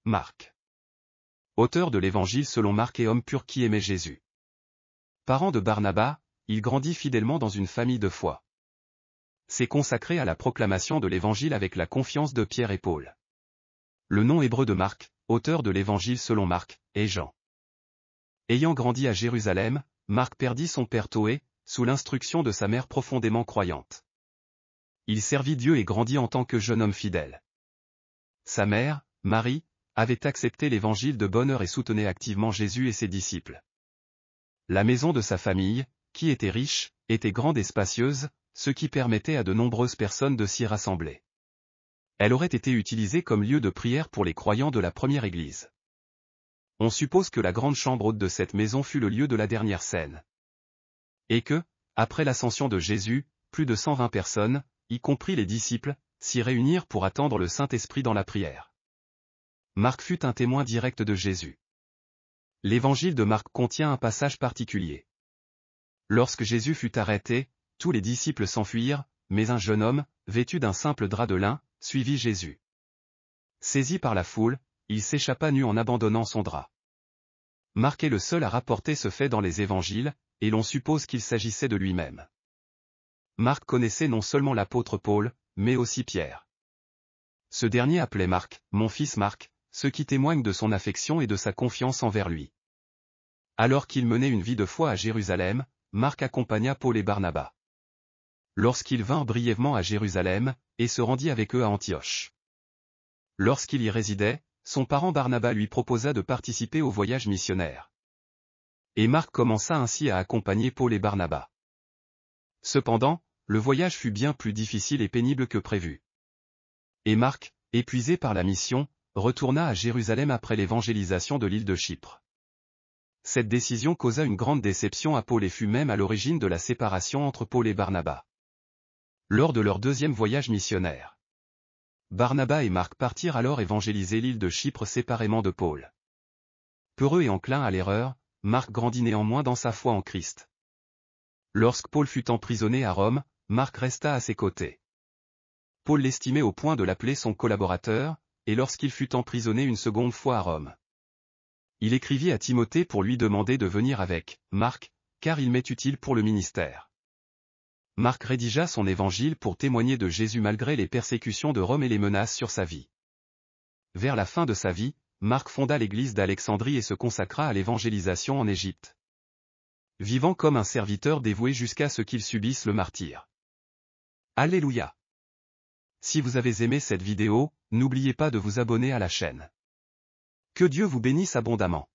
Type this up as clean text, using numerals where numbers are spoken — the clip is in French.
Marc. Auteur de l'Évangile selon Marc et homme pur qui aimait Jésus. Parent de Barnabas, il grandit fidèlement dans une famille de foi. S'est consacré à la proclamation de l'Évangile avec la confiance de Pierre et Paul. Le nom hébreu de Marc, auteur de l'Évangile selon Marc, est Jean. Ayant grandi à Jérusalem, Marc perdit son père Toé, sous l'instruction de sa mère profondément croyante. Il servit Dieu et grandit en tant que jeune homme fidèle. Sa mère, Marie, avait accepté l'Évangile de bonne heure et soutenait activement Jésus et ses disciples. La maison de sa famille, qui était riche, était grande et spacieuse, ce qui permettait à de nombreuses personnes de s'y rassembler. Elle aurait été utilisée comme lieu de prière pour les croyants de la première Église. On suppose que la grande chambre haute de cette maison fut le lieu de la dernière scène. Et que, après l'ascension de Jésus, plus de 120 personnes, y compris les disciples, s'y réunirent pour attendre le Saint-Esprit dans la prière. Marc fut un témoin direct de Jésus. L'Évangile de Marc contient un passage particulier. Lorsque Jésus fut arrêté, tous les disciples s'enfuirent, mais un jeune homme, vêtu d'un simple drap de lin, suivit Jésus. Saisi par la foule, il s'échappa nu en abandonnant son drap. Marc est le seul à rapporter ce fait dans les évangiles, et l'on suppose qu'il s'agissait de lui-même. Marc connaissait non seulement l'apôtre Paul, mais aussi Pierre. Ce dernier appelait Marc, mon fils Marc, ce qui témoigne de son affection et de sa confiance envers lui. Alors qu'il menait une vie de foi à Jérusalem, Marc accompagna Paul et Barnabas. Lorsqu'ils vinrent brièvement à Jérusalem, et se rendit avec eux à Antioche. Lorsqu'il y résidait, son parent Barnabas lui proposa de participer au voyage missionnaire. Et Marc commença ainsi à accompagner Paul et Barnabas. Cependant, le voyage fut bien plus difficile et pénible que prévu. Et Marc, épuisé par la mission, retourna à Jérusalem après l'évangélisation de l'île de Chypre. Cette décision causa une grande déception à Paul et fut même à l'origine de la séparation entre Paul et Barnabas. Lors de leur deuxième voyage missionnaire, Barnabas et Marc partirent alors évangéliser l'île de Chypre séparément de Paul. Peureux et enclin à l'erreur, Marc grandit néanmoins dans sa foi en Christ. Lorsque Paul fut emprisonné à Rome, Marc resta à ses côtés. Paul l'estimait au point de l'appeler son collaborateur, et lorsqu'il fut emprisonné une seconde fois à Rome, il écrivit à Timothée pour lui demander de venir avec Marc, car il m'est utile pour le ministère. Marc rédigea son évangile pour témoigner de Jésus malgré les persécutions de Rome et les menaces sur sa vie. Vers la fin de sa vie, Marc fonda l'église d'Alexandrie et se consacra à l'évangélisation en Égypte, vivant comme un serviteur dévoué jusqu'à ce qu'il subisse le martyre. Alléluia! Si vous avez aimé cette vidéo, n'oubliez pas de vous abonner à la chaîne. Que Dieu vous bénisse abondamment.